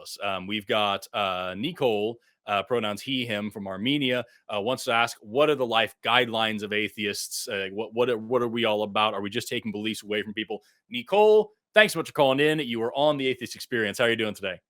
us. We've got Nicole, pronouns he, him, from Armenia, wants to ask, what are the life guidelines of atheists? What are we all about? Are we just taking beliefs away from people? Nicole, thanks so much for calling in. You are on the Atheist Experience. How are you doing today?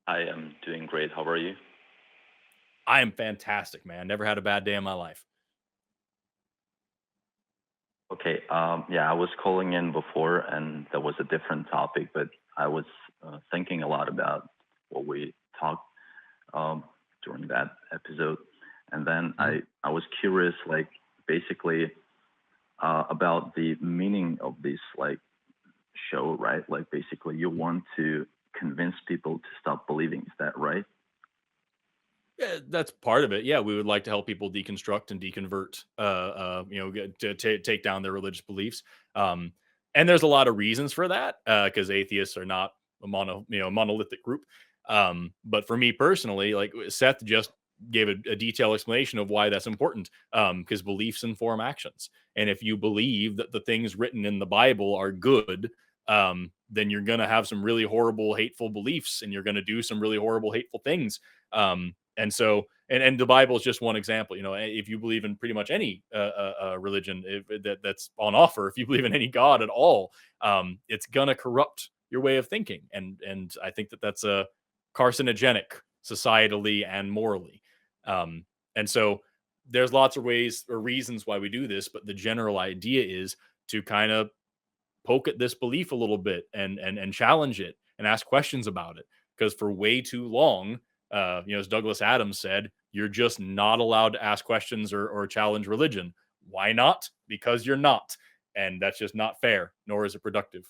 I am doing great. How are you? I am fantastic, man. Never had a bad day in my life. Okay. Yeah, I was calling in before, and that was a different topic, but I was thinking a lot about what we talked during that episode, and then I was curious, like basically about the meaning of this like show, right? Like basically, you want to convince people to stop believing. Is that right? Yeah, that's part of it. Yeah, we would like to help people deconstruct and deconvert, to take down their religious beliefs. Um, and there's a lot of reasons for that, because atheists are not a monolithic group. But for me personally, like Seth just gave a detailed explanation of why that's important. Because beliefs inform actions, and if you believe that the things written in the Bible are good, then you're gonna have some really horrible, hateful beliefs, and you're gonna do some really horrible, hateful things. And so, and the Bible is just one example. If you believe in pretty much any religion that's on offer, if you believe in any God at all, it's gonna corrupt your way of thinking, and I think that that's a carcinogenic societally and morally. And so, there's lots of ways or reasons why we do this, but the general idea is to kind of poke at this belief a little bit and challenge it and ask questions about it, because for way too long, as Douglas Adams said, you're just not allowed to ask questions or challenge religion. Why not? Because you're not, and that's just not fair, nor is it productive.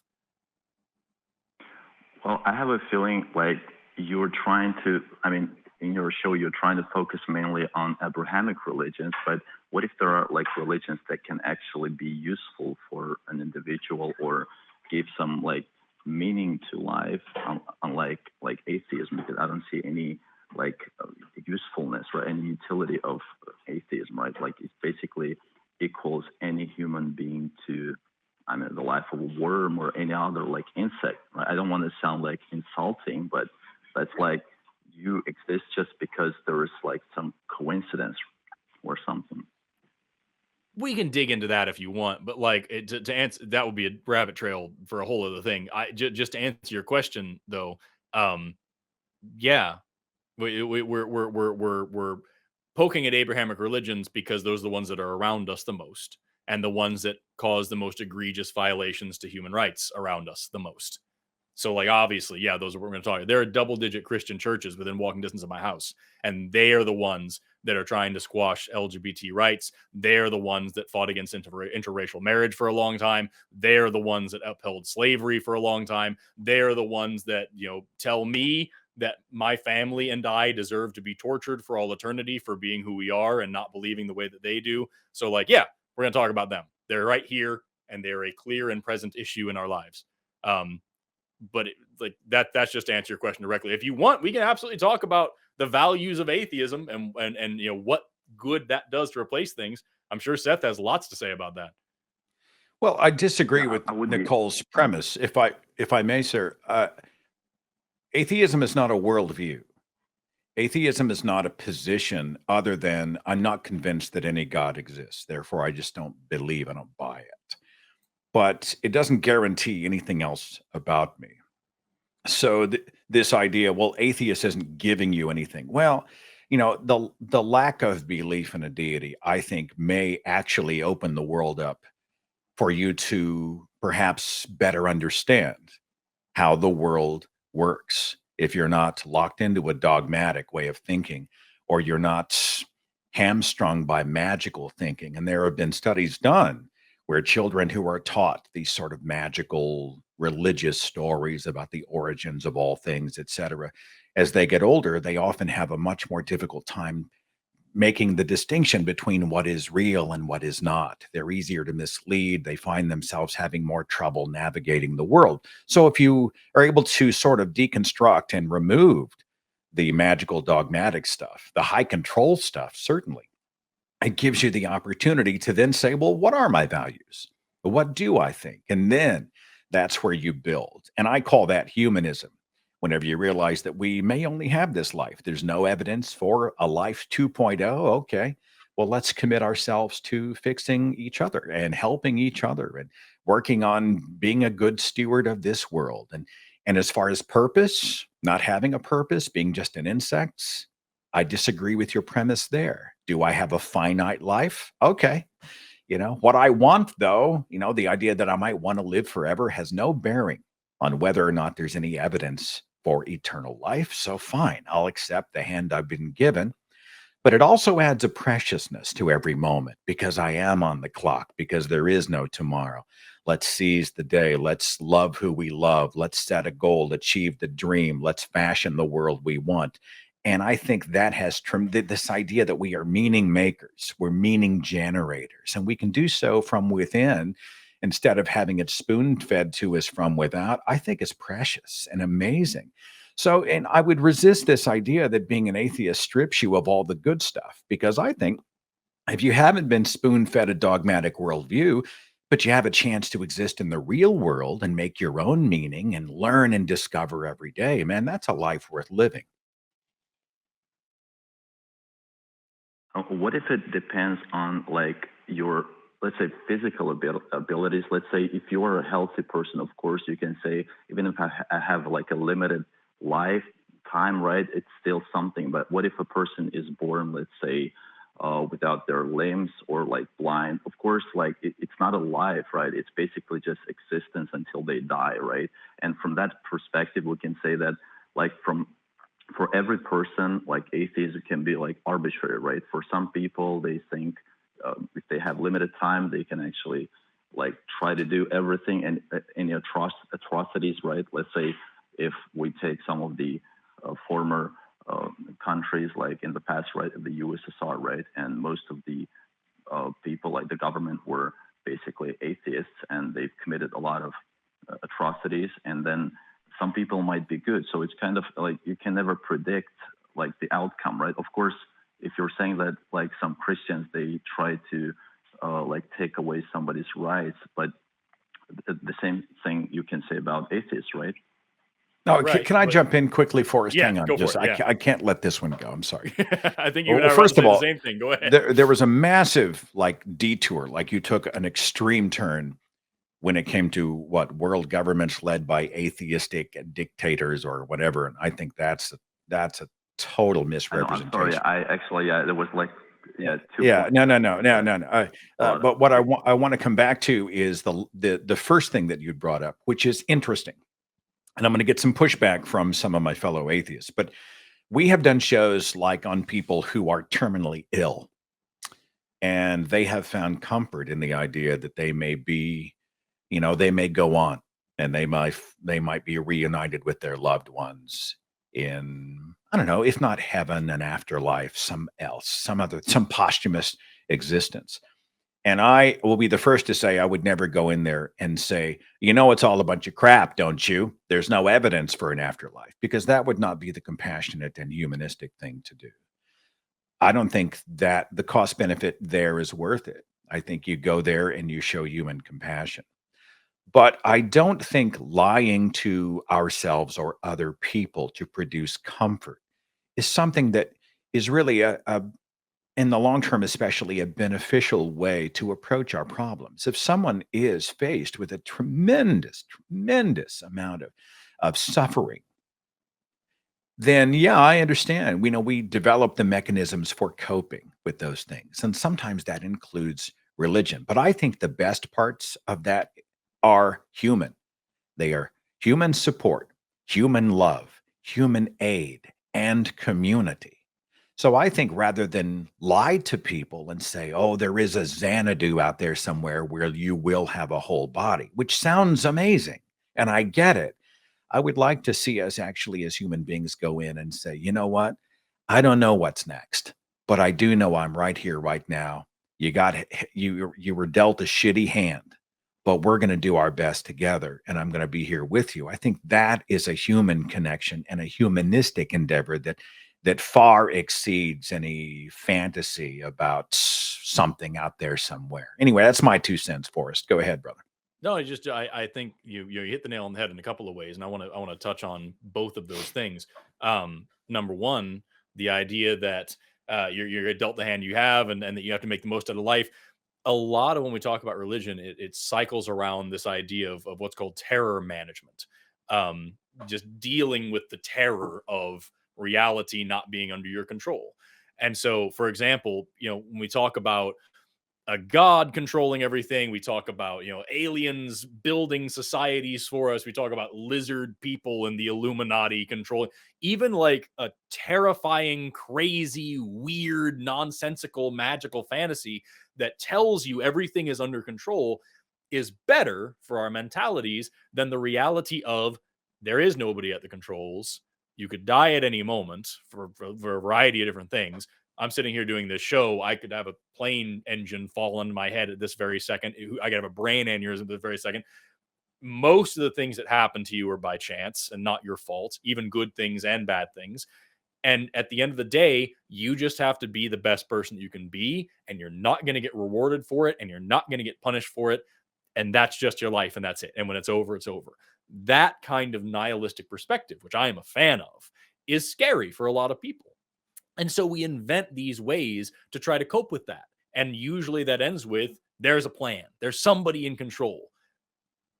Well, I have a feeling like you're trying to, I mean, in your show, you're trying to focus mainly on Abrahamic religions, but what if there are like religions that can actually be useful for an individual or give some like meaning to life, unlike like atheism, because I don't see any like usefulness, right? Any utility of atheism, right? Like it basically equals any human being to, I mean, the life of a worm or any other like insect. Right? I don't want to sound like insulting, but that's like you exist just because there is like some coincidence or something. We can dig into that if you want, but like to answer that would be a rabbit trail for a whole other thing. Just to answer your question though, um, yeah, we're poking at Abrahamic religions because those are the ones that are around us the most, and the ones that cause the most egregious violations to human rights around us the most. So, like, obviously, yeah, those are what we're going to talk about. There are double-digit Christian churches within walking distance of my house, and they are the ones that are trying to squash LGBT rights. They're the ones that fought against interracial marriage for a long time. They're the ones that upheld slavery for a long time. They're the ones that tell me that my family and I deserve to be tortured for all eternity for being who we are and not believing the way that they do. So, like, yeah, we're going to talk about them. They're right here, and they're a clear and present issue in our lives. But like that's just to answer your question directly. If you want, we can absolutely talk about the values of atheism and what good that does to replace things. I'm sure Seth has lots to say about that. Well, I disagree Yeah, with I would Nicole's premise, if I may, sir. Atheism is not a worldview. Atheism is not a position other than I'm not convinced that any God exists. Therefore, I just don't believe, I don't buy it. But it doesn't guarantee anything else about me. So this idea, well, atheist isn't giving you anything. Well, the lack of belief in a deity, I think, may actually open the world up for you to perhaps better understand how the world works if you're not locked into a dogmatic way of thinking, or you're not hamstrung by magical thinking. And there have been studies done where children who are taught these sort of magical religious stories about the origins of all things, etc., as they get older, they often have a much more difficult time making the distinction between what is real and what is not. They're easier to mislead. They find themselves having more trouble navigating the world. So if you are able to sort of deconstruct and remove the magical dogmatic stuff, the high control stuff, certainly, it gives you the opportunity to then say, well, what are my values? What do I think? And then that's where you build. And I call that humanism. whenever you realize that we may only have this life. There's no evidence for a life 2.0. Okay. Well, let's commit ourselves to fixing each other and helping each other and working on being a good steward of this world. And as far as purpose, not having a purpose, being just an insect, I disagree with your premise there. Do I have a finite life? Okay. What I want, though, the idea that I might want to live forever has no bearing on whether or not there's any evidence for eternal life. So fine, I'll accept the hand I've been given. But it also adds a preciousness to every moment because I am on the clock, because there is no tomorrow. Let's seize the day. Let's love who we love. Let's set a goal, achieve the dream. Let's fashion the world we want. And I think that has this idea that we are meaning makers, we're meaning generators, and we can do so from within instead of having it spoon fed to us from without. I think is precious and amazing. So, and I would resist this idea that being an atheist strips you of all the good stuff, because I think if you haven't been spoon fed a dogmatic worldview, but you have a chance to exist in the real world and make your own meaning and learn and discover every day, man, that's a life worth living. What if it depends on like your, let's say, physical abilities? Let's say if you are a healthy person, of course, you can say, even if I have like a limited lifetime, right, it's still something. But what if a person is born, let's say, without their limbs or like blind? Of course, like it's not a life, right? It's basically just existence until they die, right? And from that perspective, we can say that like for every person, like atheism can be like arbitrary, right? For some people, they think if they have limited time, they can actually like try to do everything and any atrocities, right? Let's say if we take some of the former countries, like in the past, right, the USSR, right, and most of the people, like the government, were basically atheists, and they've committed a lot of atrocities, and then some people might be good. So it's kind of like you can never predict like the outcome, right? Of course, if you're saying that like some Christians, they try to like take away somebody's rights, but the same thing you can say about atheists, right? No, Right. can I But jump in quickly, Forrest? yeah, Hang on, go for just it. Yeah. I can't let this one go. I'm sorry. I think you and Well, I were about to first of say the all, same thing. Go ahead. there was a massive like detour, like you took an extreme turn when it came to what world governments led by atheistic dictators or whatever. And I think that's a total I know. I'm sorry. misrepresentation. I actually, yeah, there was like, yeah, two Yeah, points. no, no, no, no, no, no. But But what I want to come back to is the first thing that you brought up, which is interesting, and I'm going to get some pushback from some of my fellow atheists. But we have done shows like on people who are terminally ill, and they have found comfort in the idea that they may be, they may go on, and they might be reunited with their loved ones in, I don't know, if not heaven and afterlife, some posthumous existence. And I will be the first to say I would never go in there and say, it's all a bunch of crap, don't you? There's no evidence for an afterlife, because that would not be the compassionate and humanistic thing to do. I don't think that the cost benefit there is worth it. I think you go there and you show human compassion. But I don't think lying to ourselves or other people to produce comfort is something that is really in the long term, especially a beneficial way to approach our problems. If someone is faced with a tremendous, tremendous amount of suffering, then yeah, I understand. We develop the mechanisms for coping with those things. And sometimes that includes religion. But I think the best parts of that are human. They are human support, human love, human aid, and community. So I think rather than lie to people and say, oh, there is a Xanadu out there somewhere where you will have a whole body, which sounds amazing, and I get it. I would like to see us actually as human beings go in and say, you know what? I don't know what's next, but I do know I'm right here, right now. You were dealt a shitty hand, but we're going to do our best together, and I'm going to be here with you. I think that is a human connection and a humanistic endeavor that far exceeds any fantasy about something out there somewhere. Anyway, that's my 2 cents, Forrest. Go ahead, brother. No, I think you hit the nail on the head in a couple of ways, and I want to touch on both of those things. Number one, the idea that you're dealt the hand you have, and that you have to make the most out of life. A lot of when we talk about religion, it cycles around this idea of what's called terror management, um, just dealing with the terror of reality not being under your control. And so, for example, when we talk about a god controlling everything, we talk about aliens building societies for us, we talk about lizard people and the Illuminati controlling, even like a terrifying, crazy, weird, nonsensical, magical fantasy that tells you everything is under control is better for our mentalities than the reality of there is nobody at the controls. You could die at any moment for a variety of different things. I'm sitting here doing this show. I could have a plane engine fall on my head at this very second. I could have a brain aneurysm at this very second. Most of the things that happen to you are by chance and not your fault, even good things and bad things. And at the end of the day, you just have to be the best person that you can be, and you're not going to get rewarded for it, and you're not going to get punished for it. And that's just your life, and that's it. And when it's over, it's over. That kind of nihilistic perspective, which I am a fan of, is scary for a lot of people. And so we invent these ways to try to cope with that. And usually that ends with there's a plan, there's somebody in control.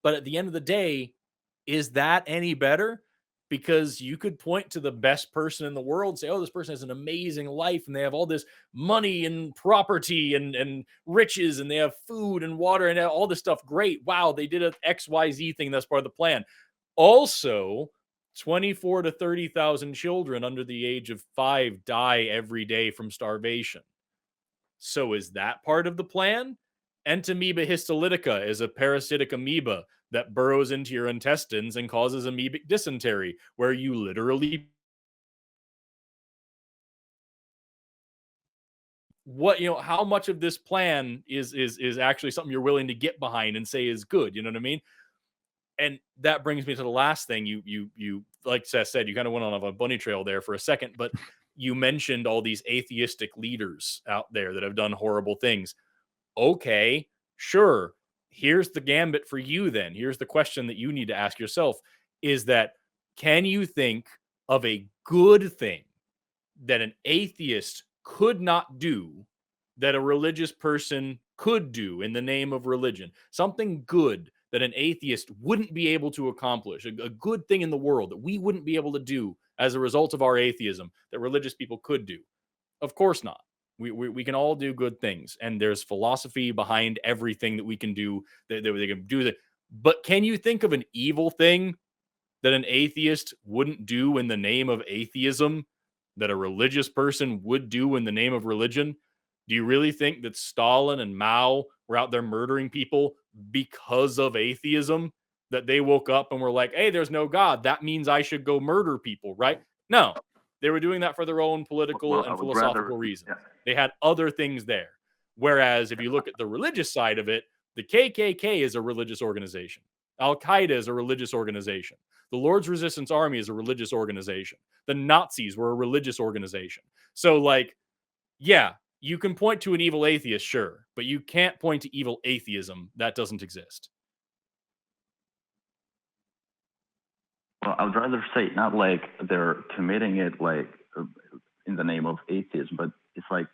But at the end of the day, is that any better? Because you could point to the best person in the world, say, oh, this person has an amazing life and they have all this money and property and riches and they have food and water and all this stuff. Great. Wow, they did an XYZ thing. That's part of the plan. Also, 24 to 30,000 children under the age of 5 die every day from starvation. So is that part of the plan? Entamoeba histolytica is a parasitic amoeba that burrows into your intestines and causes amoebic dysentery, where you literally how much of this plan is actually something you're willing to get behind and say is good, you know what I mean? And that brings me to the last thing. You like Seth said, you kind of went on a bunny trail there for a second, but you mentioned all these atheistic leaders out there that have done horrible things. Okay, sure. Here's the gambit for you then. Here's the question that you need to ask yourself is that can you think of a good thing that an atheist could not do that a religious person could do in the name of religion? Something good that an atheist wouldn't be able to accomplish, a good thing in the world that we wouldn't be able to do as a result of our atheism that religious people could do? Of course not. We can all do good things, and there's philosophy behind everything that we can do. That they can do that. But can you think of an evil thing that an atheist wouldn't do in the name of atheism that a religious person would do in the name of religion? Do you really think that Stalin and Mao were out there murdering people because of atheism? That they woke up and were like, hey, there's no God. That means I should go murder people, right? No, they were doing that for their own political Well, I and would philosophical rather, reasons. yeah. They had other things there. Whereas if you look at the religious side of it, the KKK is a religious organization. Al Qaeda is a religious organization. The Lord's Resistance Army is a religious organization. The Nazis were a religious organization. So, like, yeah, you can point to an evil atheist, sure, but you can't point to evil atheism. That doesn't exist. Well, I would rather say not like they're committing it like in the name of atheism, but it's like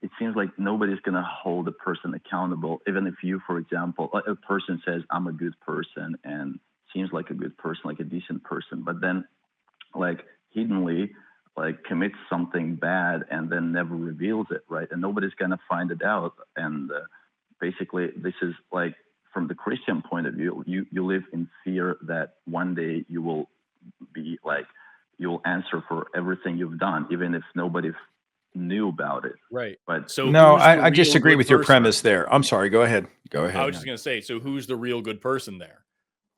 it seems like nobody's gonna hold a person accountable, even if you, for example, a person says I'm a good person and seems like a good person, like a decent person, but then like hiddenly like commits something bad and then never reveals it, right? And nobody's gonna find it out. And basically, this is like from the Christian point of view, you live in fear that one day you will be like you'll answer for everything you've done, even if nobody knew about it. Right. But So No, who's the I real disagree good with your person? premise there. I'm sorry. Go ahead. Go I ahead. was just going to say, so who's the real good person there?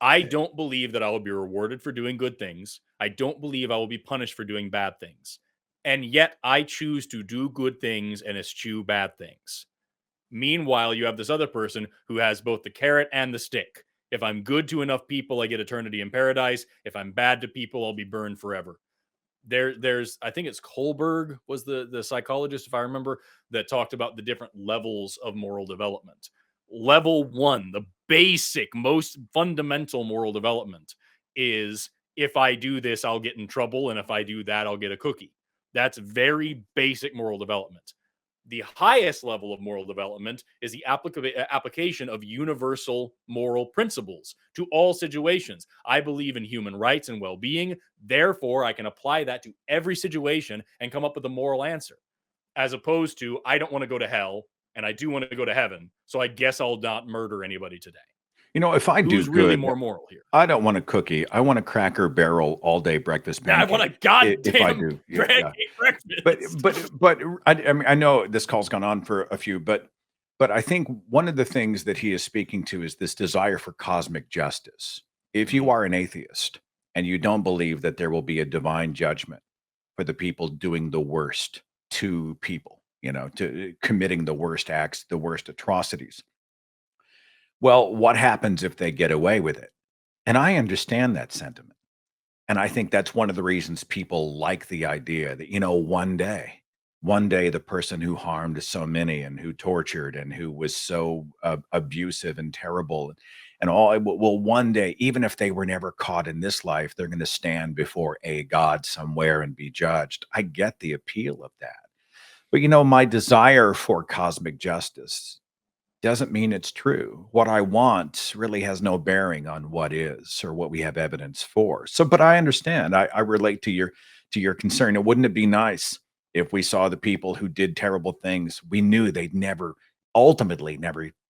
I don't believe that I will be rewarded for doing good things. I don't believe I will be punished for doing bad things. And yet I choose to do good things and eschew bad things. Meanwhile, you have this other person who has both the carrot and the stick. If I'm good to enough people, I get eternity in paradise. If I'm bad to people, I'll be burned forever. There's I think it's Kohlberg was the psychologist, if I remember, that talked about the different levels of moral development. Level 1, the basic, most fundamental moral development is if I do this, I'll get in trouble. And if I do that, I'll get a cookie. That's very basic moral development. The highest level of moral development is the application of universal moral principles to all situations. I believe in human rights and well-being. Therefore, I can apply that to every situation and come up with a moral answer, as opposed to, I don't want to go to hell and I do want to go to heaven, so I guess I'll not murder anybody today. If I do Who's really good, more moral here? I don't want a cookie. I want a Cracker Barrel all day breakfast pancake. I want a goddamn if I do. breakfast. But I mean, I know this call's gone on for a few, but I think one of the things that he is speaking to is this desire for cosmic justice. If you are an atheist and you don't believe that there will be a divine judgment for the people doing the worst to people, to committing the worst acts, the worst atrocities, well, what happens if they get away with it? And I understand that sentiment. And I think that's one of the reasons people like the idea that, one day, the person who harmed so many and who tortured and who was so abusive and terrible and all, well, one day, even if they were never caught in this life, they're going to stand before a God somewhere and be judged. I get the appeal of that. But, my desire for cosmic justice doesn't mean it's true. What I want really has no bearing on what is or what we have evidence for. So, but I understand. I relate to your concern. Wouldn't it be nice if we saw the people who did terrible things, we knew they'd never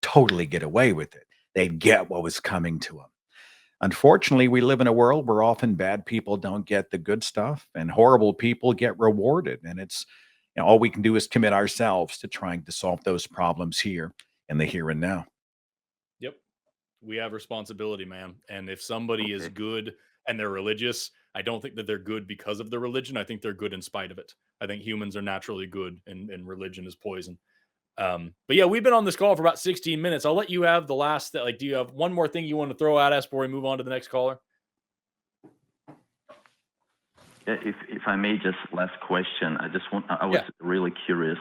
totally get away with it. They'd get what was coming to them. Unfortunately, we live in a world where often bad people don't get the good stuff and horrible people get rewarded. And it's, all we can do is commit ourselves to trying to solve those problems here in the here and now. Yep. We have responsibility, man. And if somebody is good and they're religious, I don't think that they're good because of their religion. I think they're good in spite of it. I think humans are naturally good and religion is poison. But yeah, we've been on this call for about 16 minutes. I'll let you have the last, do you have one more thing you want to throw at us before we move on to the next caller? Yeah, if I may, just last question. I was really curious,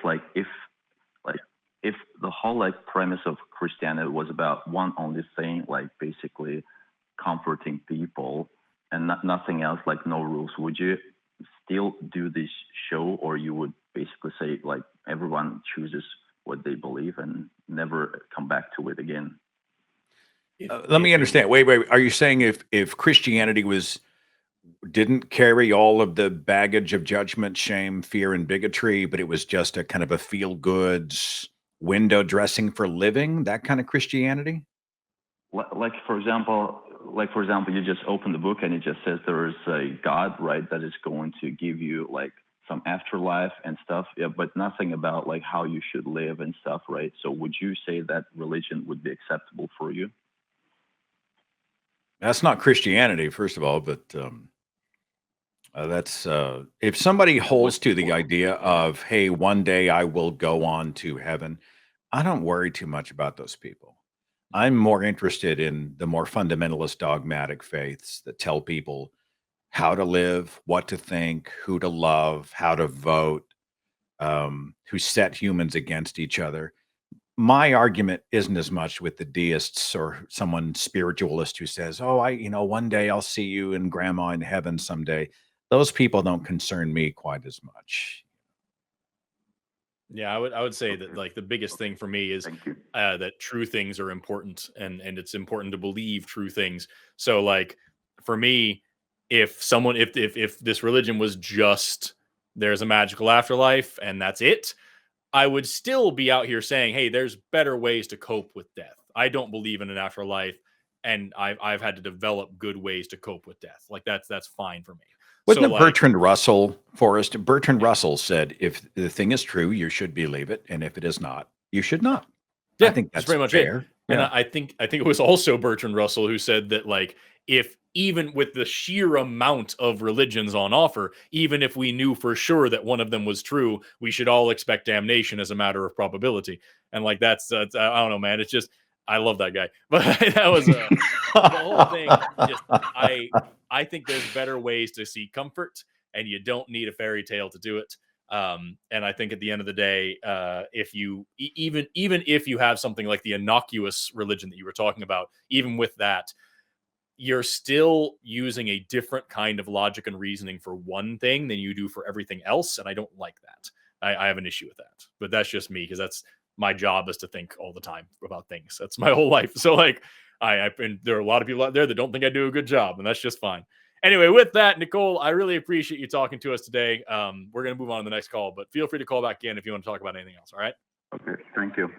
if the whole premise of Christianity was about one only thing, basically comforting people and nothing else, no rules, would you still do this show, or you would basically say everyone chooses what they believe and never come back to it again? Let me understand. Wait. Are you saying if Christianity didn't carry all of the baggage of judgment, shame, fear, and bigotry, but it was just a kind of a feel-good window dressing for living, that kind of Christianity? For example, you just open the book and it just says there is a God, right, that is going to give you some afterlife and stuff, but nothing about how you should live and stuff, right? So would you say that religion would be acceptable for you? That's not Christianity, first of all, but that's if somebody holds to the idea of, hey, one day I will go on to heaven, I don't worry too much about those people. I'm more interested in the more fundamentalist dogmatic faiths that tell people how to live, what to think, who to love, how to vote, who set humans against each other. My argument isn't as much with the deists or someone spiritualist who says, oh, one day I'll see you and grandma in heaven someday. Those people don't concern me quite as much. Yeah, I would say that the biggest thing for me is that true things are important and it's important to believe true things. So for me, if this religion was just there's a magical afterlife and that's it, I would still be out here saying, hey, there's better ways to cope with death. I don't believe in an afterlife, and I've had to develop good ways to cope with death. That's fine for me. Wasn't it Bertrand Russell, Forrest? Bertrand Russell said, if the thing is true, you should believe it. And if it is not, you should not. Yeah, I think that's pretty much fair. it. And I think it was also Bertrand Russell who said that if even with the sheer amount of religions on offer, even if we knew for sure that one of them was true, we should all expect damnation as a matter of probability. And that's I don't know, man. It's just, I love that guy. But that was the whole thing. Just I think there's better ways to seek comfort, and you don't need a fairy tale to do it. And I think at the end of the day, if you even if you have something like the innocuous religion that you were talking about, even with that, you're still using a different kind of logic and reasoning for one thing than you do for everything else. And I don't like that. I have an issue with that, but that's just me, because that's my job, is to think all the time about things. That's my whole life. So like, and there are a lot of people out there that don't think I do a good job, and that's just fine. Anyway, with that, Nicole, I really appreciate you talking to us today. We're going to move on to the next call, but feel free to call back in if you want to talk about anything else. All right. Okay. Thank you.